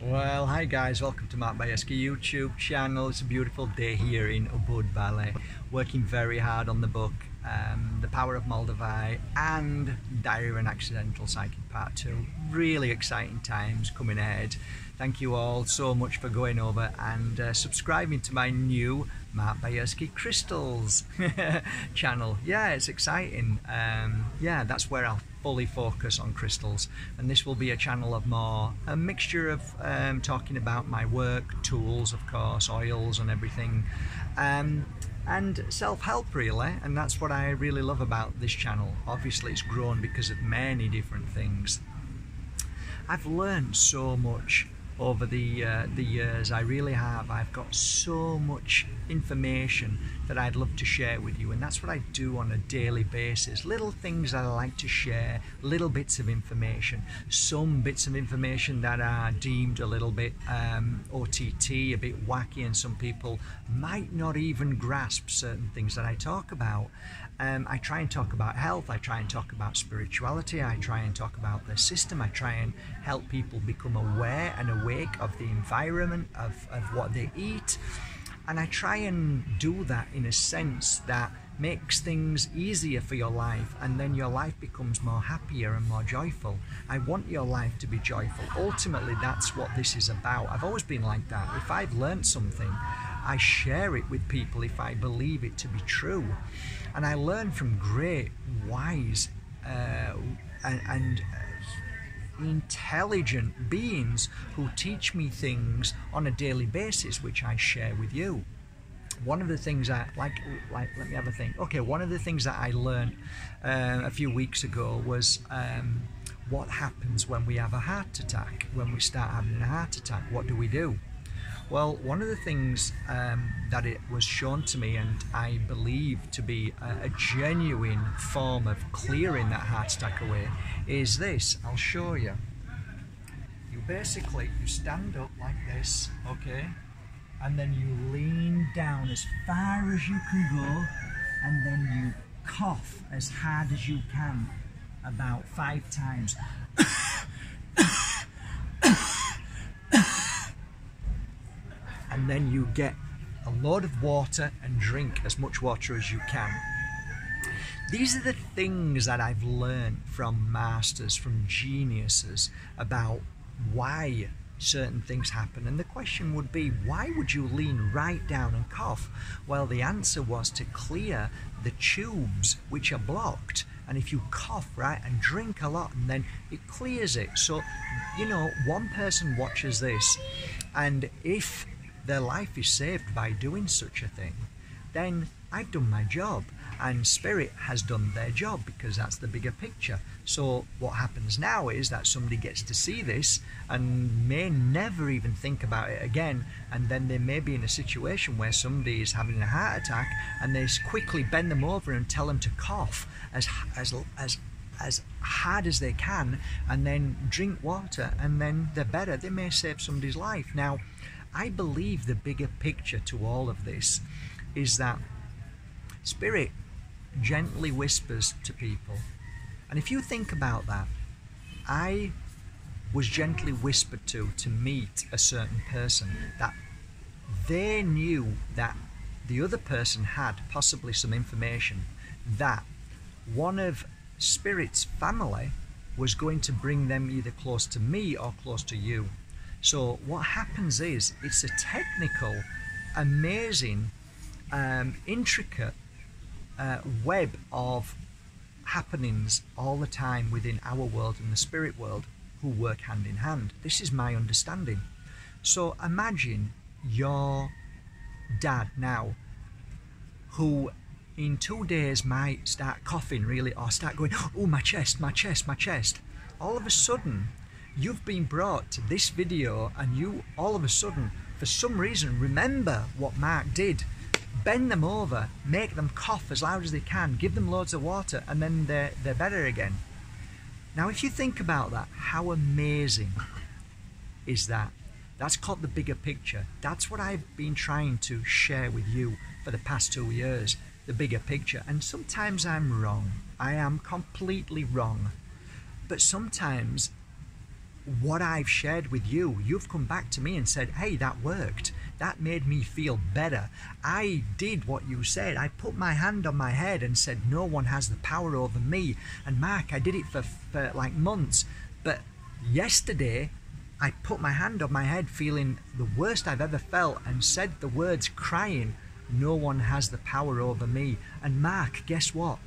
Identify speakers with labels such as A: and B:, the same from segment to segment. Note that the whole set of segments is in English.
A: Well, hi guys, welcome to Mark Bajerski YouTube channel. It's a beautiful day here in Ubud Valley, working very hard on the book, The Power of Moldavai and Diary of an Accidental Psychic Part 2. Really exciting times coming ahead. Thank you all so much for going over and subscribing to my new Mark Bajerski Crystals channel. Yeah, it's exciting. Yeah, that's where I'll fully focus on crystals, and this will be a channel of a mixture of talking about my work, tools, of course, oils and everything, and self-help really. And that's what I really love about this channel. Obviously it's grown because of many different things. I've learned so much over the years. I really have. I've got so much information that I'd love to share with you, and that's what I do on a daily basis. Little things that I like to share, little bits of information, some bits of information that are deemed a little bit OTT, a bit wacky, and some people might not even grasp certain things that I talk about. I try and talk about health, I try and talk about spirituality, I try and talk about the system, I try and help people become aware and awake of the environment, of what they eat, and I try and do that in a sense that makes things easier for your life, and then your life becomes more happier and more joyful. I want your life to be joyful. Ultimately, that's what this is about. I've always been like that. If I've learned something, I share it with people if I believe it to be true. And I learn from great, wise and intelligent beings who teach me things on a daily basis, which I share with you. One of the things I like let me have a think. Okay, one of the things that I learned a few weeks ago was what happens when we have a heart attack. When we start having a heart attack, what do we do? Well, one of the things that it was shown to me, and I believe to be a genuine form of clearing that heart attack away, is this. I'll show you. You stand up like this, okay? And then you lean down as far as you can go, and then you cough as hard as you can, about 5 times. And then you get a load of water and drink as much water as you can. These are the things that I've learned from masters, from geniuses, about why certain things happen. And the question would be, why would you lean right down and cough? Well, the answer was to clear the tubes which are blocked. And if you cough, right, and drink a lot, and then it clears it. So, you know, one person watches this, and if their life is saved by doing such a thing, then I've done my job, and Spirit has done their job, because that's the bigger picture. So what happens now is that somebody gets to see this and may never even think about it again, and then they may be in a situation where somebody is having a heart attack and they quickly bend them over and tell them to cough as hard as they can, and then drink water, and then they're better. They may save somebody's life. Now, I believe the bigger picture to all of this is that Spirit gently whispers to people. And if you think about that, I was gently whispered to meet a certain person, that they knew that the other person had possibly some information that one of Spirit's family was going to bring them either close to me or close to you. So what happens is, it's a technical, amazing, intricate web of happenings all the time within our world and the spirit world, who work hand in hand. This is my understanding. So imagine your dad now, who in 2 days might start coughing really, or start going, oh, my chest, my chest, my chest. All of a sudden, you've been brought to this video, and you all of a sudden, for some reason, remember what Mark did. Bend them over, make them cough as loud as they can, give them loads of water, and then they're better again. Now, if you think about that, how amazing is that? That's called the bigger picture. That's what I've been trying to share with you for the past 2 years, the bigger picture. And sometimes I'm wrong. I am completely wrong. But sometimes what I've shared with you, you've come back to me and said, hey, that worked. That made me feel better. I did what you said. I put my hand on my head and said, no one has the power over me. And Mark, I did it for like months. But yesterday, I put my hand on my head feeling the worst I've ever felt and said the words crying, no one has the power over me. And Mark, guess what?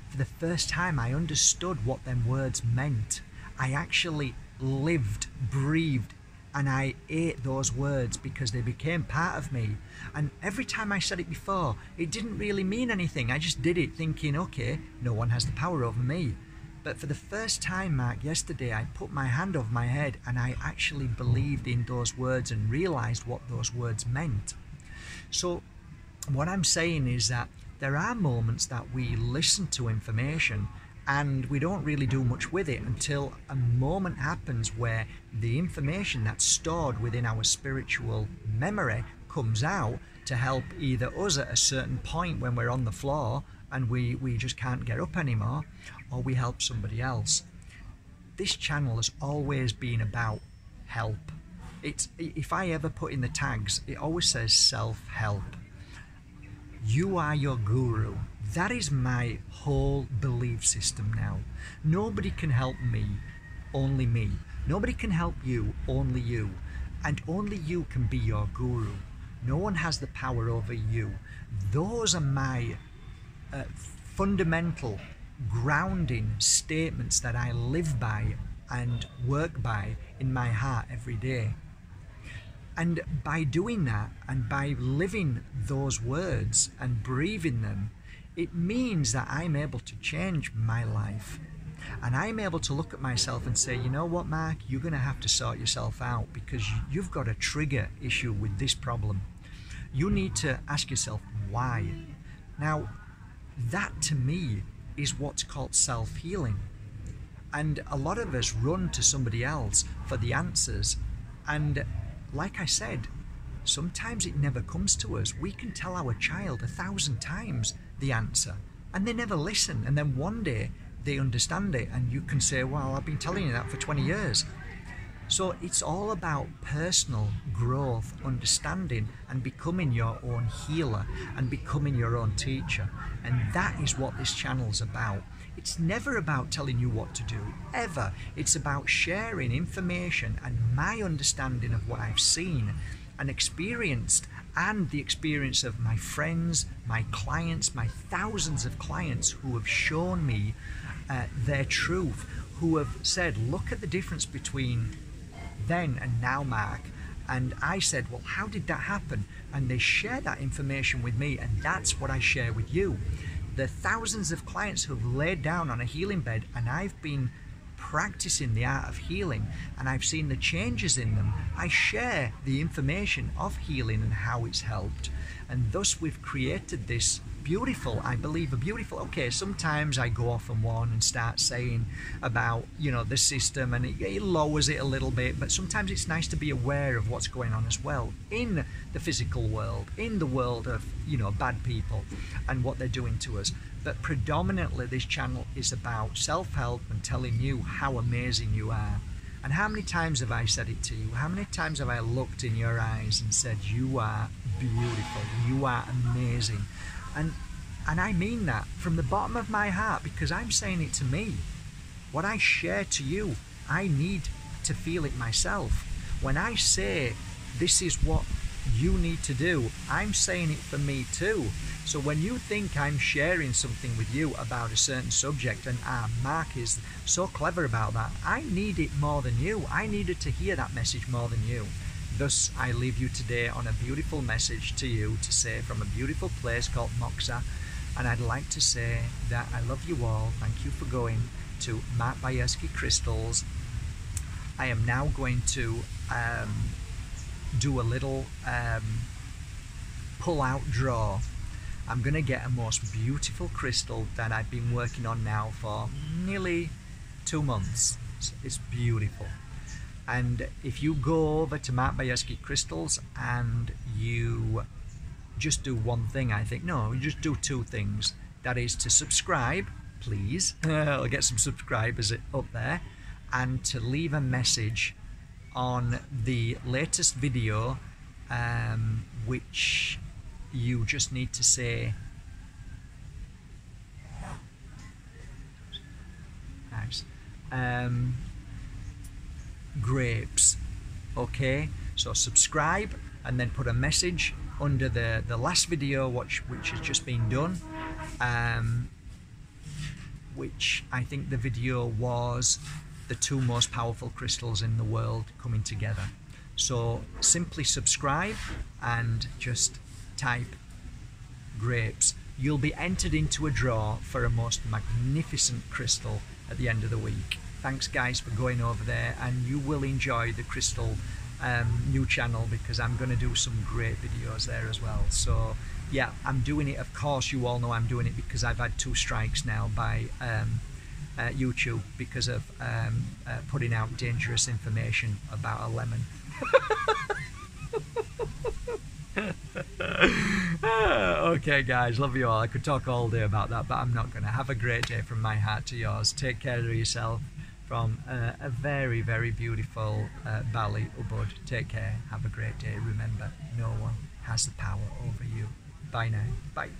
A: For the first time, I understood what them words meant. I actually lived, breathed, and I ate those words because they became part of me. And every time I said it before, it didn't really mean anything. I just did it thinking, okay, no one has the power over me. But for the first time, Mark, yesterday, I put my hand over my head and I actually believed in those words and realized what those words meant. So what I'm saying is that there are moments that we listen to information and we don't really do much with it until a moment happens where the information that's stored within our spiritual memory comes out to help either us at a certain point when we're on the floor and we just can't get up anymore, or we help somebody else. This channel has always been about help. If I ever put in the tags, it always says self-help. You are your guru. That is my whole belief system now. Nobody can help me, only me. Nobody can help you, only you. And only you can be your guru. No one has the power over you. Those are my fundamental grounding statements that I live by and work by in my heart every day. And by doing that and by living those words and breathing them, it means that I'm able to change my life. And I'm able to look at myself and say, you know what, Mark, you're going to have to sort yourself out because you've got a trigger issue with this problem. You need to ask yourself why. Now, that to me is what's called self-healing. And a lot of us run to somebody else for the answers. And like I said, sometimes it never comes to us. We can tell our child 1,000 times the answer and they never listen. And then one day they understand it and you can say, well, I've been telling you that for 20 years. So it's all about personal growth, understanding, and becoming your own healer and becoming your own teacher. And that is what this channel is about. It's never about telling you what to do, ever. It's about sharing information and my understanding of what I've seen and experienced, and the experience of my friends, my clients, my thousands of clients who have shown me their truth, who have said, look at the difference between then and now, Mark. And I said, well, how did that happen? And they share that information with me, and that's what I share with you. The thousands of clients who've laid down on a healing bed, and I've been practicing the art of healing, and I've seen the changes in them. I share the information of healing and how it's helped, and thus we've created this beautiful, I believe, okay, sometimes I go off on one and start saying about, you know, the system, and it lowers it a little bit, but sometimes it's nice to be aware of what's going on as well in the physical world, in the world of, you know, bad people and what they're doing to us. But predominantly this channel is about self-help and telling you how amazing you are. And how many times have I said it to you? How many times have I looked in your eyes and said, you are beautiful, you are amazing? And I mean that from the bottom of my heart, because I'm saying it to me. What I share to you, I need to feel it myself. When I say this is what you need to do, I'm saying it for me too. So when you think I'm sharing something with you about a certain subject and Mark is so clever about that, I need it more than you. I needed to hear that message more than you. Thus, I leave you today on a beautiful message to you to say from a beautiful place called Moxa. And I'd like to say that I love you all. Thank you for going to Mark Bajerski Crystals. I am now going to do a little pull-out draw. I'm going to get a most beautiful crystal that I've been working on now for nearly 2 months. It's beautiful. And if you go over to Mark Bajerski Crystals and you just do one thing, I think, no, you just do 2 things. That is to subscribe, please. I'll get some subscribers up there. And to leave a message on the latest video, which you just need to say nice, grapes. Okay, so subscribe and then put a message under the last video which has just been done, which I think the video was the 2 most powerful crystals in the world coming together. So simply subscribe and just type grapes. You'll be entered into a draw for a most magnificent crystal at the end of the week. Thanks guys for going over there, and you will enjoy the crystal new channel, because I'm going to do some great videos there as well. So yeah, I'm doing it, of course you all know I'm doing it because I've had 2 strikes now by YouTube because of putting out dangerous information about a lemon. Okay guys, love you all. I could talk all day about that, but I'm not gonna. Have a great day from my heart to yours. Take care of yourself from a very, very beautiful Bali, Ubud. Take care, have a great day. Remember, no one has the power over you. Bye now. Bye.